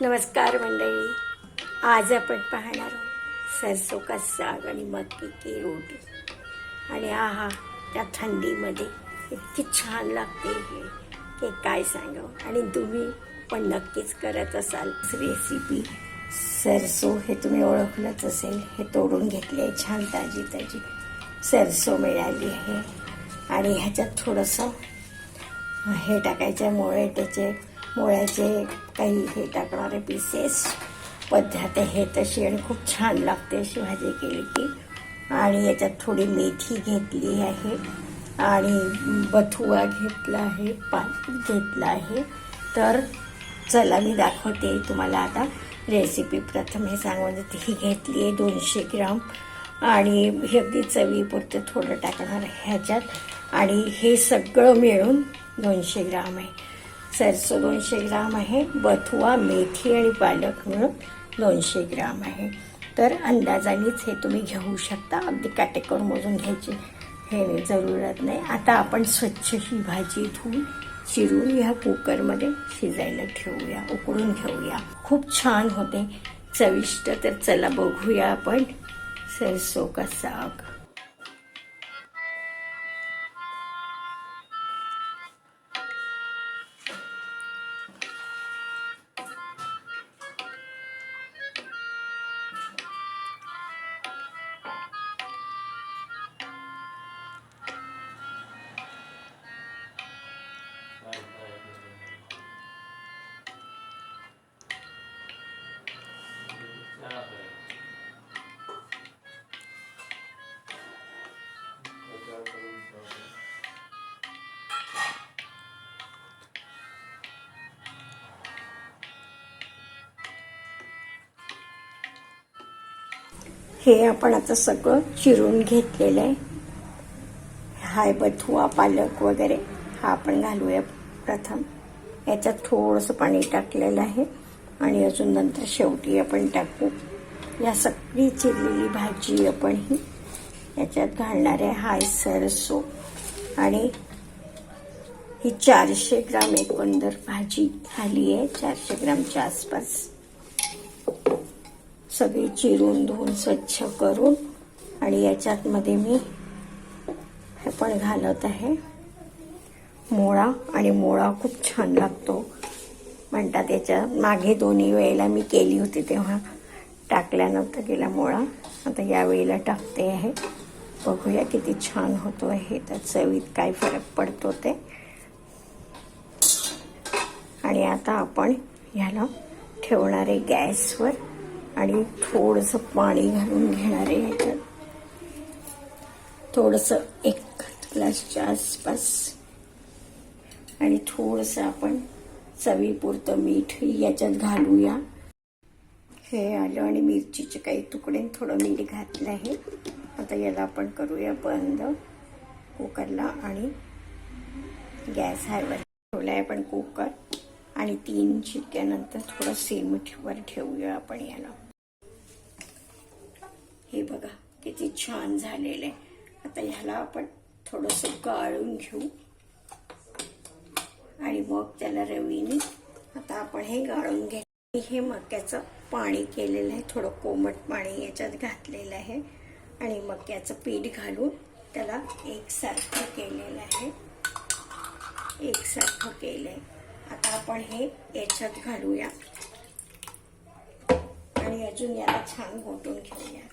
नमस्कार मंडळी, आज आपण पाहणार आहोत सरसों का साग आणि मक्की की रोटी. आणि आहा, त्या थंडीमध्ये इतकी छान लागते हे की काय सांगावं. आणि तुम्ही पण नक्कीच करत असाल रेसिपी. सरसों हे तुम्ही ओळखलंच असेल. हे तोडून घेतले, छान ताजी ताजी सरसों मिळाली आहे. आणि ह्याच्यात थोडंसं हे टाकायच्यामुळे त्याचे मुळ्याचे काही हे टाकणारे पीसेस पद्धत आहे तशी, आणि खूप छान लागते अशी भाजी केली की. आणि याच्यात थोडी मेथी घेतली आहे आणि बथुआ घेतला आहे, पालक घेतला आहे. तर चला मी दाखवते तुम्हाला आता रेसिपी. प्रथम हे सांगून देते, ही घेतली आहे 200 ग्राम आणि हे अगदी चवीपुरतं थोडं टाकणार ह्याच्यात. आणि हे सगळं मिळून 200 ग्राम आहे. सरसों 200 ग्राम आहे, बथुआ, मेथी आणि पालक मिळून 200 ग्राम आहे. तर अंदाजानेच हे तुम्ही घेऊ शकता, अगदी काटेकोर मोजून घ्यायची हे जरूरत नाही. आता आपण स्वच्छ ही भाजी धुवून चिरून ह्या कुकरमध्ये शिजायला ठेवूया, उकळून घेऊया. खूप छान होते, चविष्ट. तर चला बघूया आपण सरसों का साग. हे आपण आता सगळं चिरून घेतलेलं आहे. हाय बथुआ, पालक वगैरे हा आपण घालूया प्रथम. याच्यात थोडंसं पाणी टाकलेलं आहे आणि अजून नंतर शेवटी आपण टाकू. या सगळी चिरलेली भाजी आपण ही याच्यात घालणार आहे. हाय सरसों आणि ही 400 ग्राम एकंदर भाजी झाली आहे, 400 ग्रामच्या आसपास. सगळी चिरून धुवून स्वच्छ करून. आणि याच्यात मध्ये मी हे पण घालत आहे मोळा. आणि मोळा खूप छान लागतो म्हणतात. याच्या मागे दोन्ही वेळेला मी केली होती तेव्हा टाकल्यानंतर गेला मोळा. आता यावेळेला टाकते आहे, बघूया किती छान होतो आहे, तर चवीत काय फरक पडतो ते. आणि आता आपण ह्याला ठेवणार आहे गॅसवर आणि थोडंसं पाणी घालून घेणार आहे ह्याच्यात, थोडंसं 1 ग्लासच्या आसपास. आणि थोडंसं आपण चवीपुरतं मीठ याच्यात घालूया. हे आलं आणि मिरचीचे काही तुकडे, थोडं मीठ घातलं आहे. आता याला आपण करूया बंद कुकरला आणि गॅस हायवर ठेवला आहे आपण कुकर. आणि 3 शिट्ट्यानंतर थोडं सिमवर ठेवूया आपण याला. हे बघा किती छान झालेलं आहे. आता ह्याला आपण थोडंसं गाळून घेऊ आणि मग त्याला रवीने आता आपण हे गाळून घे. हे मक्याचं पाणी केलेलं आहे, थोडं कोमट पाणी याच्यात घातलेलं आहे आणि मक्याचं पीठ घालून त्याला एकसारखं केलेलं आहे, एकसारखं केलंय. आता आपण हे याच्यात घालूया आणि अजून याला छान घोटून घेऊया.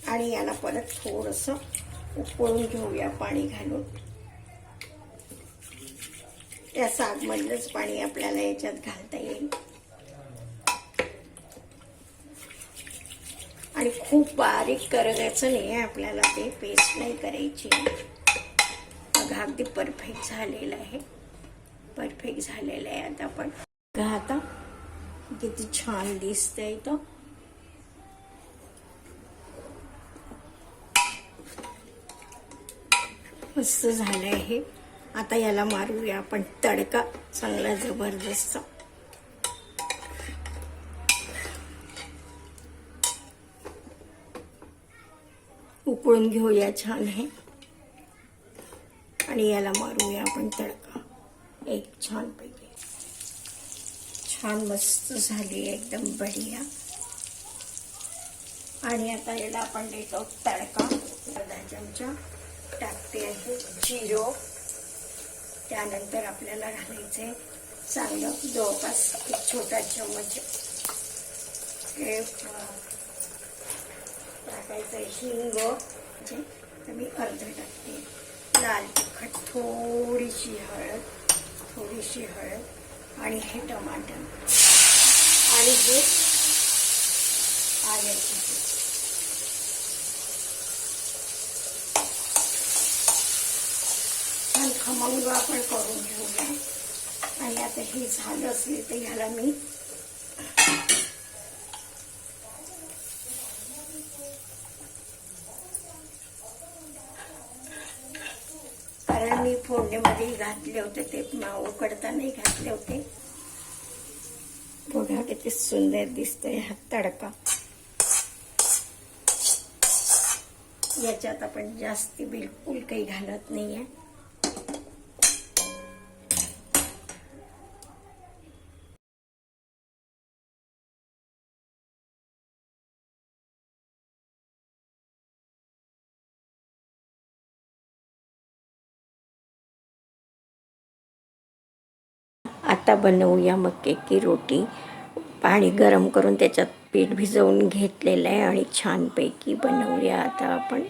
आणि याला परत थोडंसं उकळून घेऊया पाणी घालून. त्या सागमधलंच पाणी आपल्याला याच्यात घालता येईल. आणि खूप बारीक करायचं नाही आहे आपल्याला, ते पेस्ट नाही करायची. बघा अगदी परफेक्ट झालेलं आहे, परफेक्ट झालेलं आहे. आता आपण बघा आता किती छान दिसतंय तो. मस्त झालंय हे. आता याला मारूया आपण तडका चांगला जबरदस्त. उकळून घेऊया छान हे. आणि याला मारूया आपण तडका एक छानपैकी. छान मस्त झाली एकदम बढिया. आणि आता याला आपण देतो तडका. अर्धा चमचा टाकते आहे जिरो. त्यानंतर आपल्याला घालायचे चांगलं जवळपास एक छोटा चम्मच टाकायचं हिंग. तर मी अर्ध टाकते. लाल तिखट, थोडीशी हळद आणि हे टमाटर आणि हे आल्याची पेस्ट. छान खमंग आपण करून घेऊया. आणि आता हे झालं असले तर ह्याला मी कारण मी फोडणीमध्ये घातले होते ते उकडताना घातले होते. बघा किती सुंदर दिसतोय हा तडका. याच्यात आपण जास्ती बिलकुल काही घालत नाहीये. आता बनवूया मक्के की रोटी. पाणी गरम करून त्याच्यात पीठ भिजवून घेतलेलं आहे आणि छानपैकी बनवूया आता आपण.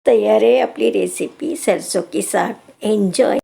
तयार आहे आपली रेसिपी सरसों की साग. एन्जॉय.